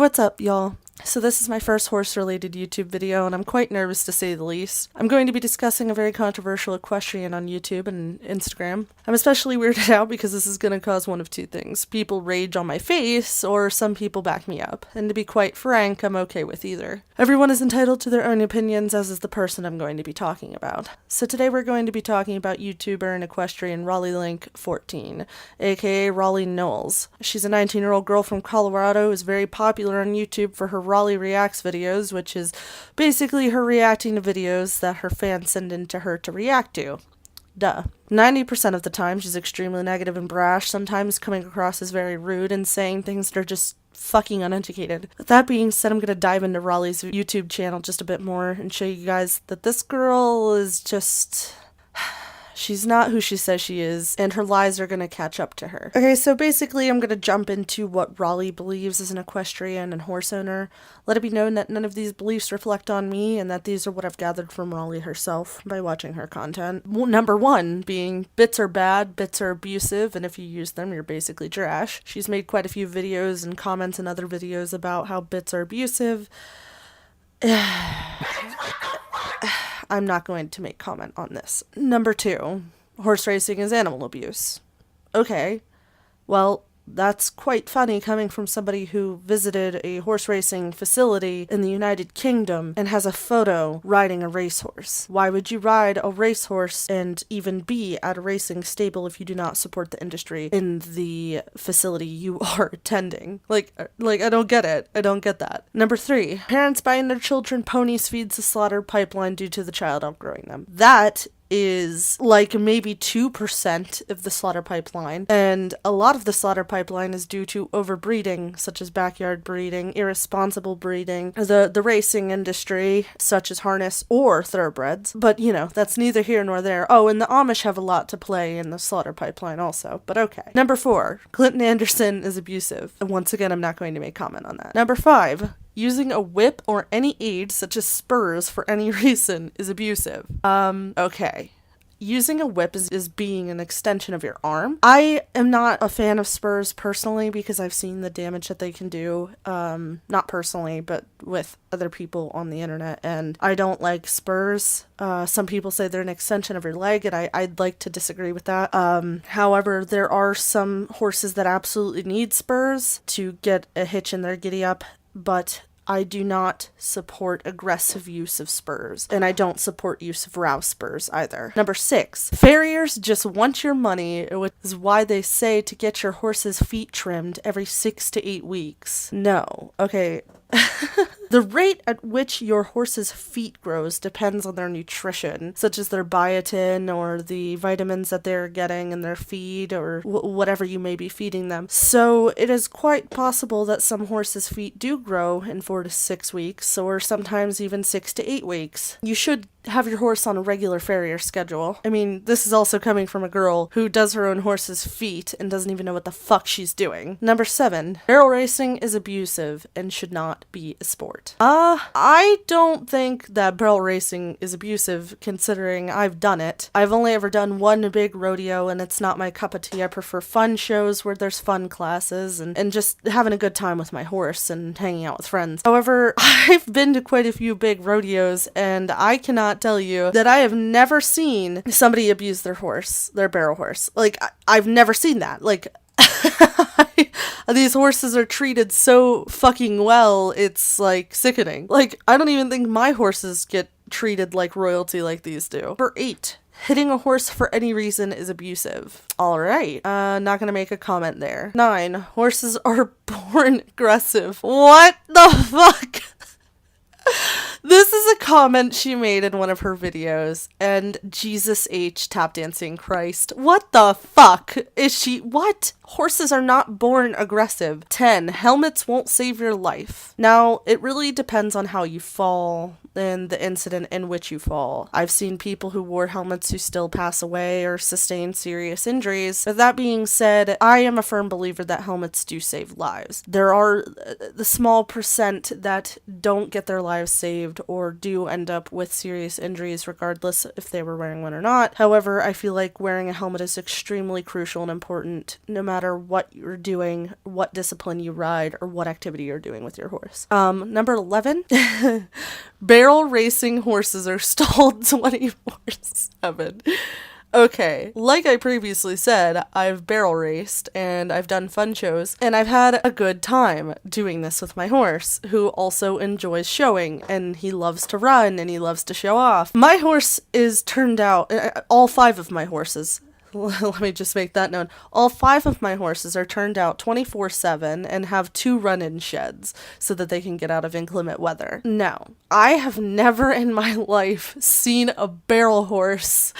what's up, y'all? So this is my first horse-related YouTube video, and I'm quite nervous to say the least. I'm going to be discussing a very controversial equestrian on YouTube and Instagram. I'm especially weirded out because this is going to cause one of two things. People rage on my face, or some people back me up. And to be quite frank, I'm okay with either. Everyone is entitled to their own opinions, as is the person I'm going to be talking about. So today we're going to be talking about YouTuber and equestrian Raleighlink14, aka Raleigh Knowles. She's a 19-year-old girl from Colorado who's very popular on YouTube for her Raleigh Reacts videos, which is basically her reacting to videos that her fans send in to her to react to. Duh. 90% of the time, she's extremely negative and brash, sometimes coming across as very rude and saying things that are just fucking uneducated. With that being said, I'm gonna dive into Raleigh's YouTube channel just a bit more and show you guys that this girl is just... she's not who she says she is, and her lies are gonna catch up to her. Okay, so basically I'm gonna jump into what Raleigh believes as an equestrian and horse owner. Let it be known that none of these beliefs reflect on me, and that these are what I've gathered from Raleigh herself by watching her content. Well, number one being, bits are bad, bits are abusive, and if you use them, you're basically trash. She's made quite a few videos and comments in other videos about how bits are abusive. I'm not going to make comment on this. Number two, horse racing is animal abuse. Okay, well, that's quite funny coming from somebody who visited a horse racing facility in the United Kingdom and has a photo riding a racehorse. Why would you ride a racehorse and even be at a racing stable if you do not support the industry in the facility you are attending? Like, I don't get it. I don't get that. Number three, parents buying their children ponies feeds the slaughter pipeline due to the child outgrowing them. That is like maybe 2% of the slaughter pipeline, and a lot of the slaughter pipeline is due to overbreeding, such as backyard breeding, irresponsible breeding, the racing industry, such as harness or thoroughbreds, but you know, that's neither here nor there. Oh, and the Amish have a lot to play in the slaughter pipeline also, but okay. Number four, Clinton Anderson is abusive, and once again, I'm not going to make comment on that. Number five, using a whip or any aid such as spurs for any reason is abusive. Okay. Using a whip is being an extension of your arm. I am not a fan of spurs personally because I've seen the damage that they can do. Not personally, but with other people on the internet, and I don't like spurs. Some people say they're an extension of your leg, and I'd like to disagree with that. However, there are some horses that absolutely need spurs to get a hitch in their giddy up, but I do not support aggressive use of spurs, and I don't support use of rouse spurs either. Number six, farriers just want your money, which is why they say to get your horse's feet trimmed every 6 to 8 weeks. No. Okay. The rate at which your horse's feet grows depends on their nutrition, such as their biotin or the vitamins that they're getting in their feed or whatever you may be feeding them. So it is quite possible that some horses' feet do grow in 4 to 6 weeks, or sometimes even 6 to 8 weeks. You should have your horse on a regular farrier schedule. I mean, this is also coming from a girl who does her own horse's feet and doesn't even know what the fuck she's doing. Number seven, barrel racing is abusive and should not be a sport. I don't think that barrel racing is abusive, considering I've done it. I've only ever done one big rodeo, and it's not my cup of tea. I prefer fun shows where there's fun classes and just having a good time with my horse and hanging out with friends. However, I've been to quite a few big rodeos, and I cannot tell you that I have never seen somebody abuse their horse, their barrel horse. Like, I've never seen that. Like, these horses are treated so fucking well, it's like sickening. Like, I don't even think my horses get treated like royalty like these do. Number eight, hitting a horse for any reason is abusive. Alright, not gonna make a comment there. 9, horses are born aggressive. What the fuck? This is a comment she made in one of her videos, and Jesus H. tap dancing Christ. What the fuck is she? What? Horses are not born aggressive. 10, helmets won't save your life. Now, it really depends on how you fall, in the incident in which you fall. I've seen people who wore helmets who still pass away or sustain serious injuries. But that being said, I am a firm believer that helmets do save lives. There are the small percent that don't get their lives saved or do end up with serious injuries regardless if they were wearing one or not. However, I feel like wearing a helmet is extremely crucial and important no matter what you're doing, what discipline you ride, or what activity you're doing with your horse. Number 11, barrel racing horses are stalled 24/7. Okay, like I previously said, I've barrel raced and I've done fun shows and I've had a good time doing this with my horse, who also enjoys showing and he loves to run and he loves to show off. My horse is turned out, all 5 of my horses, let me just make that known. All 5 of my horses are turned out 24/7 and have 2 run-in sheds so that they can get out of inclement weather. Now, I have never in my life seen a barrel horse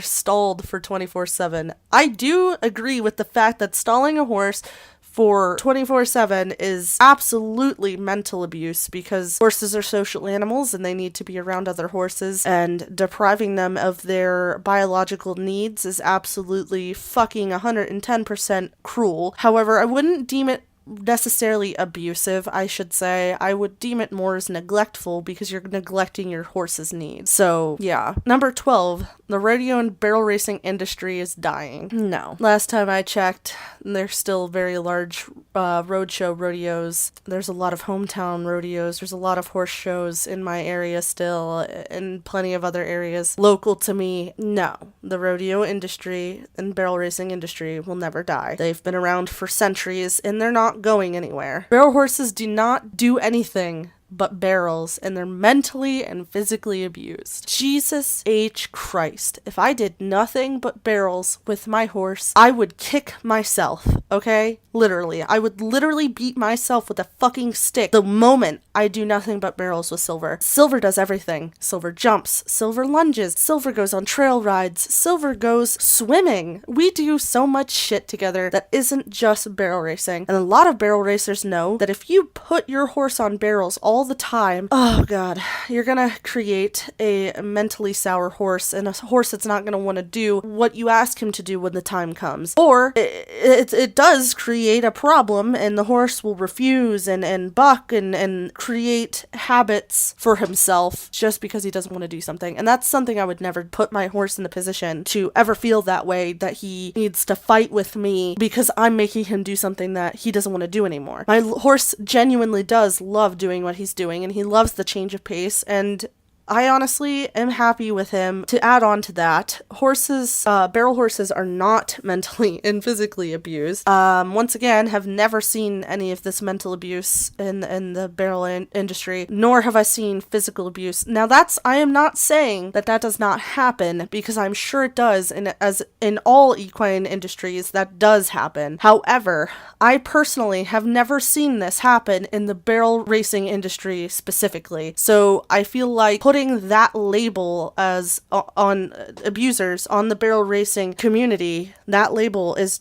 stalled for 24/7. I do agree with the fact that stalling a horse for 24/7 is absolutely mental abuse because horses are social animals and they need to be around other horses, and depriving them of their biological needs is absolutely fucking 110% cruel. However, I wouldn't deem it necessarily abusive, I should say. I would deem it more as neglectful because you're neglecting your horse's needs. So, yeah. Number 12, the rodeo and barrel racing industry is dying. No. Last time I checked, there's still very large roadshow rodeos. There's a lot of hometown rodeos. There's a lot of horse shows in my area still, and plenty of other areas local to me. No. The rodeo industry and barrel racing industry will never die. They've been around for centuries, and they're not going anywhere. Barrel horses do not do anything but barrels, and they're mentally and physically abused. Jesus H. Christ. If I did nothing but barrels with my horse, I would kick myself, okay? Literally. I would literally beat myself with a fucking stick the moment I do nothing but barrels with Silver. Silver does everything. Silver jumps. Silver lunges. Silver goes on trail rides. Silver goes swimming. We do so much shit together that isn't just barrel racing. And a lot of barrel racers know that if you put your horse on barrels all the time, oh god, you're gonna create a mentally sour horse, and a horse that's not gonna want to do what you ask him to do when the time comes. Or it does create a problem, and the horse will refuse and buck and create habits for himself just because he doesn't want to do something. And that's something I would never put my horse in the position to ever feel that way, that he needs to fight with me because I'm making him do something that he doesn't want to do anymore. My horse genuinely does love doing what he's doing, and he loves the change of pace, and I honestly am happy with him. To add on to that, barrel horses are not mentally and physically abused. Once again, have never seen any of this mental abuse in the barrel industry, nor have I seen physical abuse. Now I am not saying that does not happen, because I'm sure it does, as in all equine industries, that does happen. However, I personally have never seen this happen in the barrel racing industry specifically. So I feel like putting that label as on abusers on the barrel racing community, that label is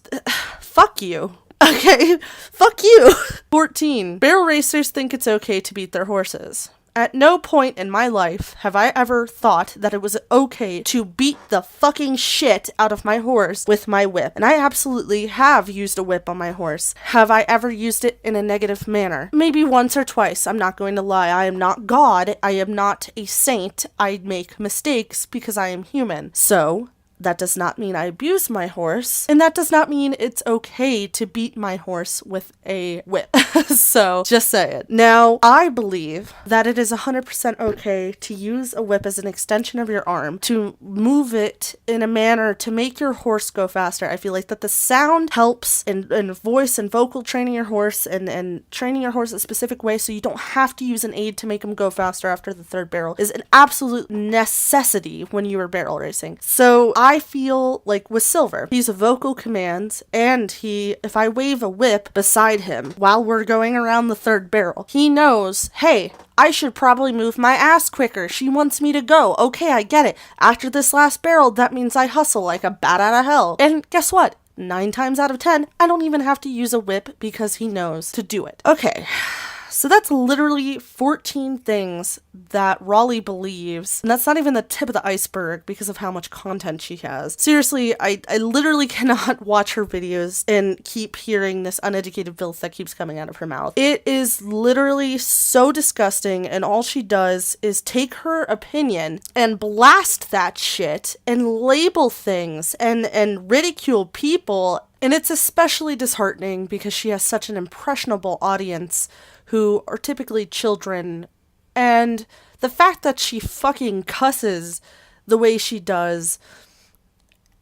fuck you. Okay, fuck you. 14. Barrel racers think it's okay to beat their horses. At no point in my life have I ever thought that it was okay to beat the fucking shit out of my horse with my whip. And I absolutely have used a whip on my horse. Have I ever used it in a negative manner? Maybe once or twice. I'm not going to lie. I am not God. I am not a saint. I make mistakes because I am human. So that does not mean I abuse my horse, and that does not mean it's okay to beat my horse with a whip. So, just say it. Now, I believe that it is 100% okay to use a whip as an extension of your arm, to move it in a manner to make your horse go faster. I feel like that the sound helps in voice and vocal training your horse, and training your horse a specific way so you don't have to use an aid to make him go faster after the third barrel is an absolute necessity when you are barrel racing. So, I feel like with Silver, he's a vocal commands, and if I wave a whip beside him while we're going around the third barrel, he knows, hey, I should probably move my ass quicker. She wants me to go. Okay, I get it. After this last barrel, that means I hustle like a bat out of hell. And guess what? 9 times out of 10, I don't even have to use a whip because he knows to do it. Okay. So that's literally 14 things that Raleigh believes, and that's not even the tip of the iceberg because of how much content she has. Seriously, I literally cannot watch her videos and keep hearing this uneducated filth that keeps coming out of her mouth. It is literally so disgusting, and all she does is take her opinion and blast that shit and label things and ridicule people. And it's especially disheartening because she has such an impressionable audience who are typically children. And the fact that she fucking cusses the way she does,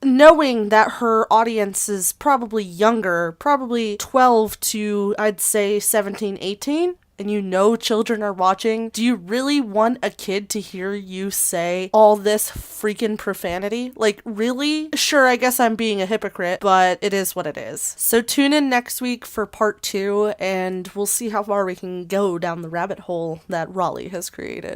knowing that her audience is probably younger, probably 12 to, I'd say, 17, 18, and you know children are watching, do you really want a kid to hear you say all this freaking profanity? Like, really? Sure, I guess I'm being a hypocrite, but it is what it is. So tune in next week for part 2, and we'll see how far we can go down the rabbit hole that Raleigh has created.